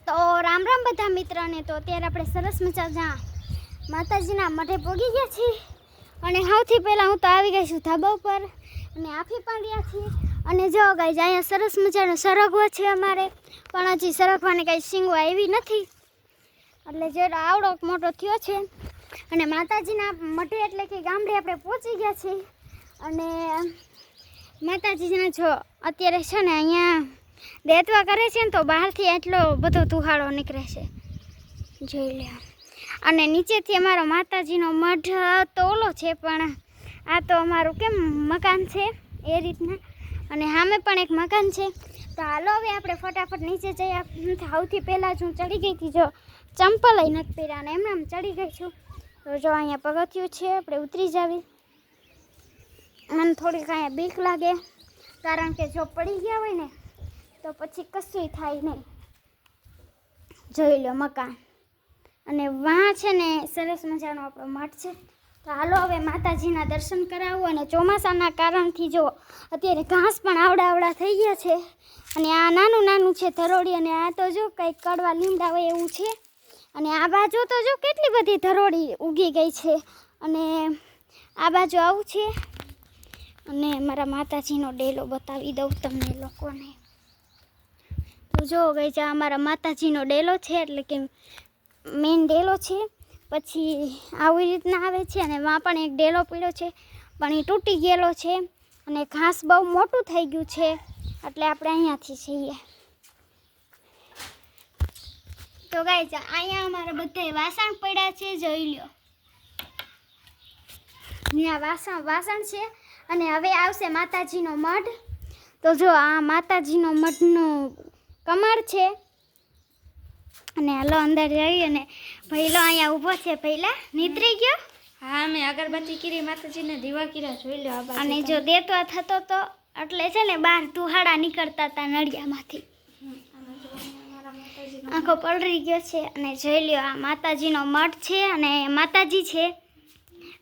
તો રામ રામ બધા મિત્રોને. તો અત્યારે આપણે સરસ મજા માતાજીના મઠે પહોંચી ગયા છીએ અને સૌથી પહેલાં હું તો આવી ગઈ છું ધાબા ઉપર અને આફી પણ ગયા છીએ. અને જો ગાઈઝ અહીંયા સરસ મજાનો સરગવો છે અમારે, પણ હજી સરગવાને કાંઈ શીંગવા એવી નથી, એટલે જે આવડો મોટો થયો છે. અને માતાજીના મઠે એટલે કે ગામડે આપણે પહોંચી ગયા છીએ. અને માતાજીના જો અત્યારે છે ને અહીંયા દેતવા કરે છે ને, તો બહારથી એટલો બધો ધુહાડો નીકળે છે, જોઈ લે. અને નીચેથી અમારો માતાજીનો મઢ તો ઓલો છે, પણ આ તો અમારું કેમ મકાન છે એ રીતના, અને સામે પણ એક મકાન છે. તો હાલો હવે આપણે ફટાફટ નીચે જઈએ. સૌથી પહેલાં જ હું ચડી ગઈ હતી, જો ચંપલ નથી પહેર્યા અને એમને ચડી ગઈ છું. તો જો અહીંયા પગથિયું છે, આપણે ઉતરી જાવી. મને થોડીક અહીંયા બીક લાગે, કારણ કે જો પડી ગયા હોય ને તો પછી કશું થાય નહીં. જોઈ લો મકાન, અને વાં છે ને સરસ મજાનો આપણો મઠ છે. તો હાલો હવે માતાજીના દર્શન કરાવું. અને ચોમાસાના કારણથી જો અત્યારે ઘાસ પણ આવડા થઈ ગયા છે, અને આ નાનું છે ધરોડી, અને આ તો જો કંઈક કડવા લીમડા હોય એવું છે. અને આ બાજુ તો જો કેટલી બધી ધરોડી ઉગી ગઈ છે, અને આ બાજુ આવું છે. અને મારા માતાજીનો ડેલો બતાવી દઉં તમને લોકોને. તો જો ગઈ છે અમારા માતાજીનો ડેલો છે, એટલે કે મેઇન ડેલો છે. પછી આવી રીતના આવે છે, અને વાં પણ એક ડેલો પીળો છે, પણ એ તૂટી ગયેલો છે, અને ઘાસ બહુ મોટું થઈ ગયું છે, એટલે આપણે અહીંયાથી છીએ. તો ગાઈસ અહીંયા અમારા બધા વાસણ પડ્યા છે, જોઈ લો. ત્યાં વાસણ છે. અને હવે આવશે માતાજીનો મઢ. તો જો આ માતાજીનો મઢનો કમળ છે. અને હાલો અંદર જઈ, અને પહેલો અહીંયા ઊભો છે. પહેલા નીતરી ગયો. હા, મેં અગરબત્તી કરી, માતાજીને દીવા કર્યા, જોઈ લો. અને જો દેતવા થતો તો એટલે છે ને બહાર ધુહાડા નીકળતા હતા નળિયામાંથી. આંખો પલળી ગયો છે. અને જોઈ લો આ માતાજીનો મઠ છે, અને માતાજી છે.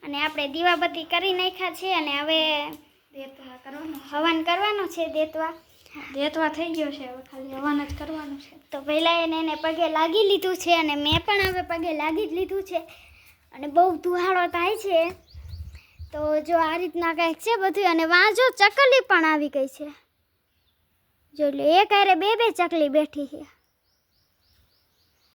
અને આપણે દીવાબત્તી કરી નાખ્યા છે, અને હવે હવન કરવાનો છે. દેતવા થઈ ગયો છે, હવે ખાલી હવન જ કરવાનું છે. તો પહેલાં એને પગે લાગી લીધું છે, અને મેં પણ હવે પગે લાગી જ લીધું છે. અને બહુ ધુહાડો થાય છે. તો જો આ રીતના કંઈક છે બધું. અને વાં જો ચકલી પણ આવી ગઈ છે, જો લે. એક હારે બે ચકલી બેઠી છે.